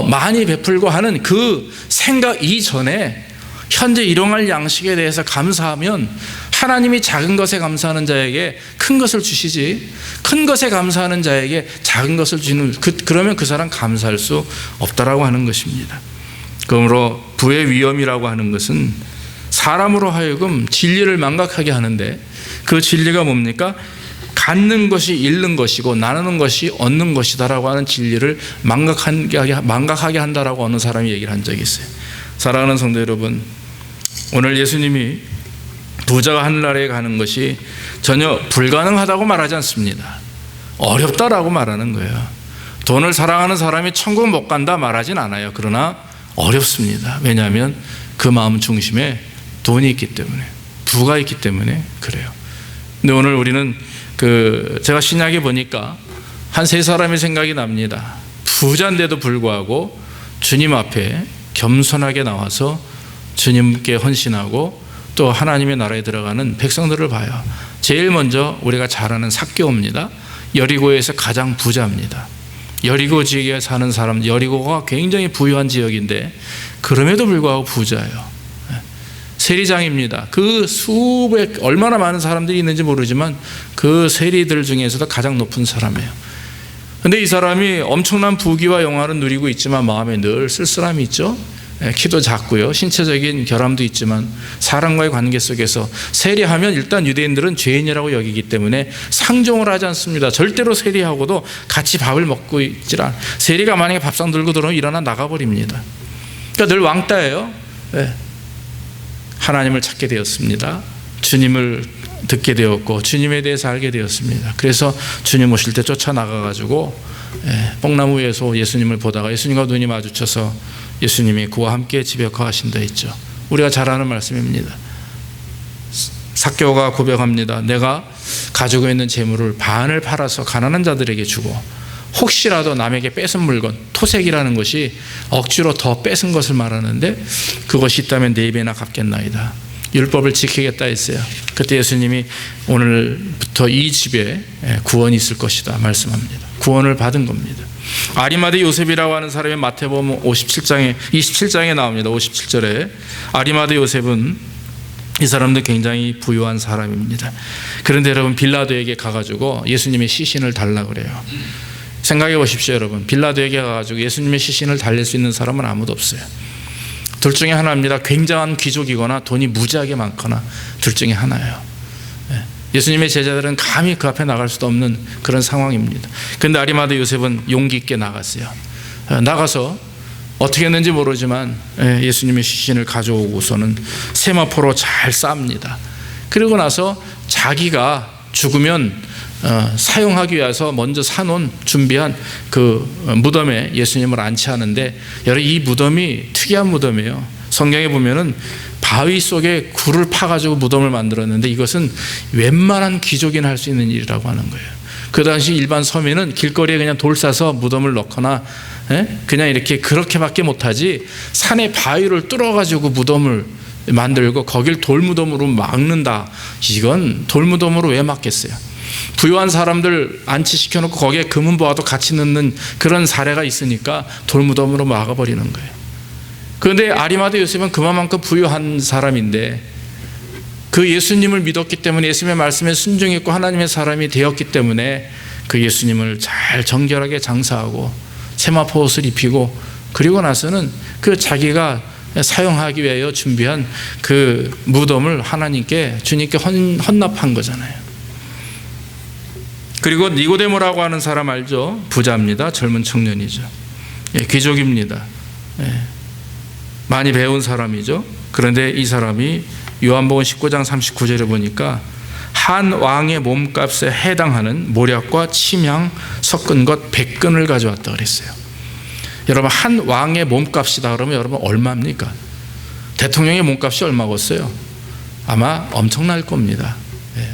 많이 베풀고 하는 그 생각 이전에 현재 일용할 양식에 대해서 감사하면, 하나님이 작은 것에 감사하는 자에게 큰 것을 주시지, 큰 것에 감사하는 자에게 작은 것을 주는, 그러면 그 사람 감사할 수 없다라고 하는 것입니다. 그러므로 부의 위험이라고 하는 것은 사람으로 하여금 진리를 망각하게 하는데, 그 진리가 뭡니까? 갖는 것이 잃는 것이고 나누는 것이 얻는 것이다라고 하는 진리를 망각하게 한다라고 어느 사람이 얘기를 한 적이 있어요. 사랑하는 성도 여러분, 오늘 예수님이 부자가 하늘나라에 가는 것이 전혀 불가능하다고 말하지 않습니다. 어렵다라고 말하는 거예요. 돈을 사랑하는 사람이 천국 못 간다 말하진 않아요. 그러나 어렵습니다. 왜냐하면 그 마음 중심에 돈이 있기 때문에, 부가 있기 때문에 그래요. 근데 오늘 우리는 제가 신약에 보니까 한 세 사람의 생각이 납니다. 부자인데도 불구하고 주님 앞에 겸손하게 나와서 주님께 헌신하고 또 하나님의 나라에 들어가는 백성들을 봐요. 제일 먼저 우리가 잘 아는 삭개오입니다. 여리고에서 가장 부자입니다. 여리고 지역에 사는 사람, 여리고가 굉장히 부유한 지역인데 그럼에도 불구하고 부자예요. 세리장입니다. 그 수백, 얼마나 많은 사람들이 있는지 모르지만 그 세리들 중에서도 가장 높은 사람이에요. 근데 이 사람이 엄청난 부귀와 영화를 누리고 있지만 마음에 늘 쓸쓸함이 있죠. 키도 작고요, 신체적인 결함도 있지만 사람과의 관계 속에서 세리하면 일단 유대인들은 죄인이라고 여기기 때문에 상종을 하지 않습니다. 절대로 세리하고도 같이 밥을 먹고 있질 않아요. 세리가 만약에 밥상 들고 들어오면 일어나 나가버립니다. 그러니까 늘 왕따예요. 하나님을 찾게 되었습니다. 주님을 듣게 되었고 주님에 대해서 알게 되었습니다. 그래서 주님 오실 때 쫓아나가가지고 뽕나무 위에서 예수님을 보다가 예수님과 눈이 마주쳐서 예수님이 그와 함께 집에 거하신다 했죠. 우리가 잘 아는 말씀입니다. 삭개오가 고백합니다. 내가 가지고 있는 재물을 반을 팔아서 가난한 자들에게 주고 혹시라도 남에게 뺏은 물건, 토색이라는 것이 억지로 더 뺏은 것을 말하는데 그것이 있다면 네 배나 갚겠나이다. 율법을 지키겠다 했어요. 그때 예수님이 오늘부터 이 집에 구원이 있을 것이다 말씀합니다. 구원을 받은 겁니다. 아리마대 요셉이라고 하는 사람이 마태복음 27장에 나옵니다. 57절에 아리마대 요셉은 이 사람도 굉장히 부유한 사람입니다. 그런데 여러분 빌라도에게 가가지고 예수님의 시신을 달라고 그래요. 생각해 보십시오. 여러분, 빌라도에게 가가지고 예수님의 시신을 달랠 수 있는 사람은 아무도 없어요. 둘 중에 하나입니다. 굉장한 귀족이거나 돈이 무지하게 많거나 둘 중에 하나예요. 예수님의 제자들은 감히 그 앞에 나갈 수도 없는 그런 상황입니다. 그런데 아리마대 요셉은 용기 있게 나갔어요. 나가서 어떻게 했는지 모르지만 예수님의 시신을 가져오고서는 세마포로 잘 쌉니다. 그리고 나서 자기가 죽으면 사용하기 위해서 먼저 사놓은 준비한 그 무덤에 예수님을 안치하는데 여러분, 이 무덤이 특이한 무덤이에요. 성경에 보면은 바위 속에 굴을 파가지고 무덤을 만들었는데 이것은 웬만한 귀족이나 할 수 있는 일이라고 하는 거예요. 그 당시 일반 서민은 길거리에 그냥 돌 싸서 무덤을 넣거나 그냥 이렇게 그렇게밖에 못하지 산에 바위를 뚫어가지고 무덤을 만들고 거길 돌무덤으로 막는다. 이건 돌무덤으로 왜 막겠어요? 부유한 사람들 안치시켜놓고 거기에 금은보화도 같이 넣는 그런 사례가 있으니까 돌무덤으로 막아버리는 거예요. 그런데 아리마대 요셉은 그만큼 부유한 사람인데 그 예수님을 믿었기 때문에 예수님의 말씀에 순종했고 하나님의 사람이 되었기 때문에 그 예수님을 잘 정결하게 장사하고 세마포 옷을 입히고 그리고 나서는 그 자기가 사용하기 위하여 준비한 그 무덤을 하나님께 주님께 헌납한 거잖아요. 그리고 니고데모라고 하는 사람 알죠? 부자입니다. 젊은 청년이죠. 귀족입니다. 많이 배운 사람이죠. 그런데 이 사람이 요한복음 19장 39절에 보니까 한 왕의 몸값에 해당하는 모략과 침향 섞은 것 100근을 가져왔다 그랬어요. 여러분, 한 왕의 몸값이다 그러면 여러분 얼마입니까? 대통령의 몸값이 얼마겠어요? 아마 엄청날 겁니다.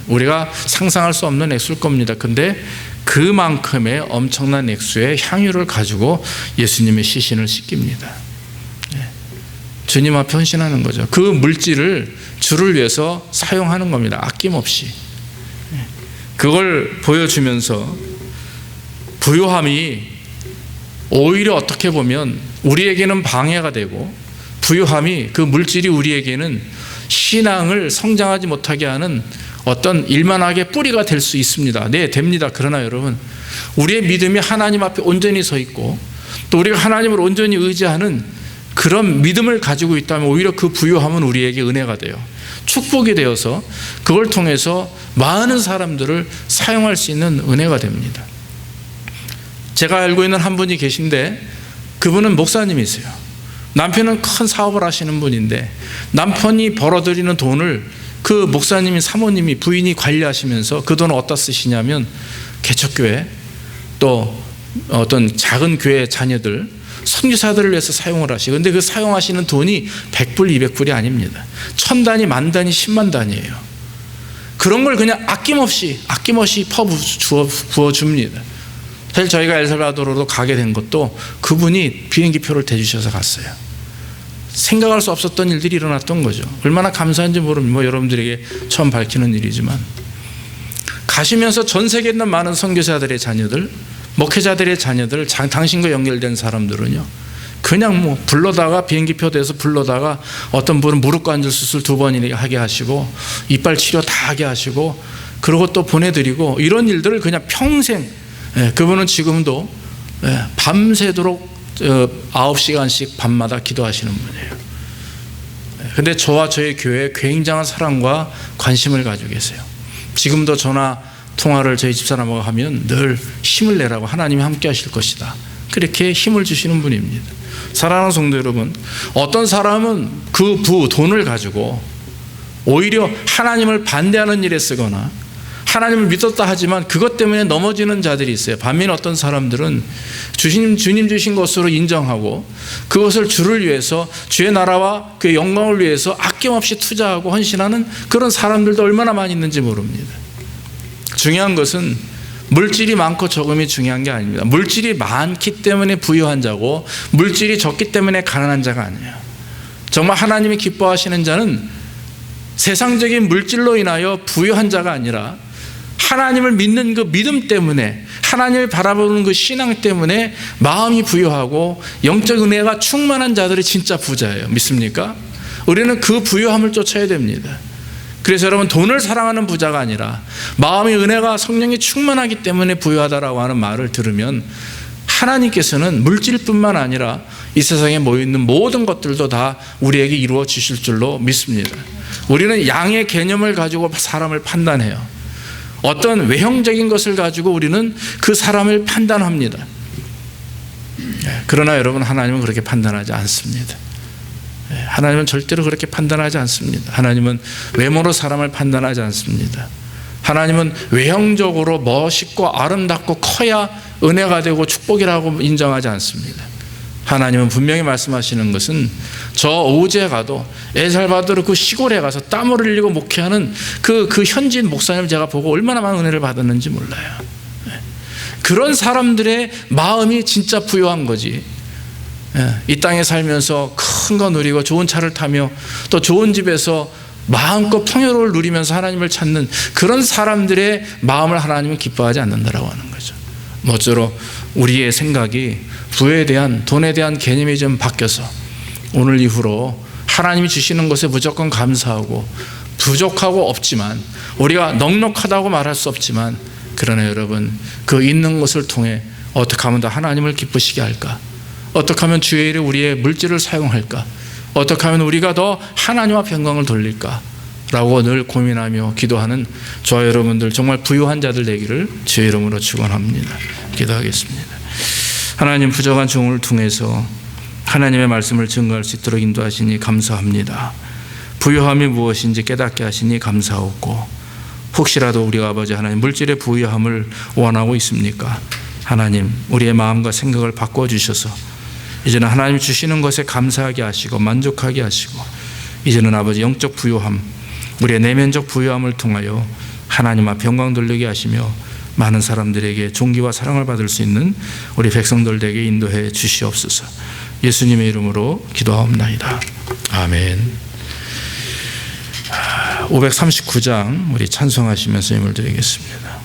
우리가 상상할 수 없는 액수일 겁니다. 근데 그만큼의 엄청난 액수의 향유를 가지고 예수님의 시신을 씻깁니다. 주님 앞에 헌신하는 거죠. 그 물질을 주를 위해서 사용하는 겁니다. 아낌없이. 그걸 보여주면서 부유함이 오히려 어떻게 보면 우리에게는 방해가 되고 부유함이 그 물질이 우리에게는 신앙을 성장하지 못하게 하는 어떤 일만하게 뿌리가 될 수 있습니다. 네, 됩니다. 그러나 여러분, 우리의 믿음이 하나님 앞에 온전히 서 있고 또 우리가 하나님을 온전히 의지하는 그런 믿음을 가지고 있다면 오히려 그 부유함은 우리에게 은혜가 돼요. 축복이 되어서 그걸 통해서 많은 사람들을 사용할 수 있는 은혜가 됩니다. 제가 알고 있는 한 분이 계신데 그분은 목사님이세요. 남편은 큰 사업을 하시는 분인데 남편이 벌어들이는 돈을 그 목사님이, 사모님이, 부인이 관리하시면서 그 돈을 어디다 쓰시냐면 개척교회 또 어떤 작은 교회 자녀들, 선교사들을 위해서 사용을 하시고, 근데 그 사용하시는 돈이 100불, 200불이 아닙니다. 1000단위, 10,000단위, 10만 단위예요. 그런 걸 그냥 아낌없이 부어줍니다. 사실 저희가 엘살바도르로 가게 된 것도 그분이 비행기표를 대주셔서 갔어요. 생각할 수 없었던 일들이 일어났던 거죠. 얼마나 감사한지 모릅니다. 여러분들에게 처음 밝히는 일이지만 가시면서 전 세계에 있는 많은 선교사들의 자녀들, 목회자들의 자녀들, 당신과 연결된 사람들은요, 그냥 불러다가 비행기표 대서 불러다가 어떤 분은 무릎 관절 수술 2번이나 하게 하시고 이빨 치료 다 하게 하시고 그러고 또 보내드리고 이런 일들을 그냥 평생, 그분은 지금도 밤새도록 9시간씩 밤마다 기도하시는 분이에요. 근데 저와 저희 교회에 굉장한 사랑과 관심을 가지고 계세요. 지금도 전화 통화를 저희 집사람하고 하면 늘 힘을 내라고, 하나님이 함께 하실 것이다, 그렇게 힘을 주시는 분입니다. 사랑하는 성도 여러분, 어떤 사람은 그 돈을 가지고 오히려 하나님을 반대하는 일에 쓰거나 하나님을 믿었다 하지만 그것 때문에 넘어지는 자들이 있어요. 반면 어떤 사람들은 주님 주신 것으로 인정하고 그것을 주를 위해서, 주의 나라와 그의 영광을 위해서 아낌없이 투자하고 헌신하는 그런 사람들도 얼마나 많이 있는지 모릅니다. 중요한 것은 물질이 많고 적음이 중요한 게 아닙니다. 물질이 많기 때문에 부유한 자고 물질이 적기 때문에 가난한 자가 아니에요. 정말 하나님이 기뻐하시는 자는 세상적인 물질로 인하여 부유한 자가 아니라 하나님을 믿는 그 믿음 때문에, 하나님을 바라보는 그 신앙 때문에 마음이 부유하고 영적 은혜가 충만한 자들이 진짜 부자예요. 믿습니까? 우리는 그 부유함을 쫓아야 됩니다. 그래서 여러분, 돈을 사랑하는 부자가 아니라 마음의 은혜가 성령이 충만하기 때문에 부유하다라고 하는 말을 들으면 하나님께서는 물질뿐만 아니라 이 세상에 모여있는 모든 것들도 다 우리에게 이루어 주실 줄로 믿습니다. 우리는 양의 개념을 가지고 사람을 판단해요. 어떤 외형적인 것을 가지고 우리는 그 사람을 판단합니다. 그러나 여러분, 하나님은 그렇게 판단하지 않습니다. 하나님은 절대로 그렇게 판단하지 않습니다. 하나님은 외모로 사람을 판단하지 않습니다. 하나님은 외형적으로 멋있고 아름답고 커야 은혜가 되고 축복이라고 인정하지 않습니다. 하나님은 분명히 말씀하시는 것은 저 오후에 가도 엘살바도르 그 시골에 가서 땀을 흘리고 목회하는 그 현지인 목사님을 제가 보고 얼마나 많은 은혜를 받았는지 몰라요. 그런 사람들의 마음이 진짜 부유한 거지. 이 땅에 살면서 큰 거 누리고 좋은 차를 타며 또 좋은 집에서 마음껏 풍요로움을 누리면서 하나님을 찾는 그런 사람들의 마음을 하나님은 기뻐하지 않는다라고 하는 거죠. 모쪼록 우리의 생각이 부에 대한, 돈에 대한 개념이 좀 바뀌어서 오늘 이후로 하나님이 주시는 것에 무조건 감사하고, 부족하고 없지만, 우리가 넉넉하다고 말할 수 없지만, 그러나 여러분, 그 있는 것을 통해 어떻게 하면 더 하나님을 기쁘시게 할까? 어떻게 하면 주의 일에 우리의 물질을 사용할까? 어떻게 하면 우리가 더 하나님 앞 영광을 돌릴까? 라고 늘 고민하며 기도하는 저와 여러분들 정말 부유한 자들 되기를 주의 이름으로 축원합니다. 기도하겠습니다. 하나님, 부족한 종을 통해서 하나님의 말씀을 증거할 수 있도록 인도하시니 감사합니다. 부유함이 무엇인지 깨닫게 하시니 감사하고, 혹시라도 우리가 아버지 하나님 물질의 부유함을 원하고 있습니까? 하나님, 우리의 마음과 생각을 바꿔주셔서 이제는 하나님 주시는 것에 감사하게 하시고 만족하게 하시고, 이제는 아버지 영적 부유함, 우리의 내면적 부유함을 통하여 하나님 앞 영광 돌리게 하시며 많은 사람들에게 존귀와 사랑을 받을 수 있는 우리 백성들 되게 인도해 주시옵소서. 예수님의 이름으로 기도하옵나이다. 아멘. 539장 우리 찬송하시면서 힘을 드리겠습니다.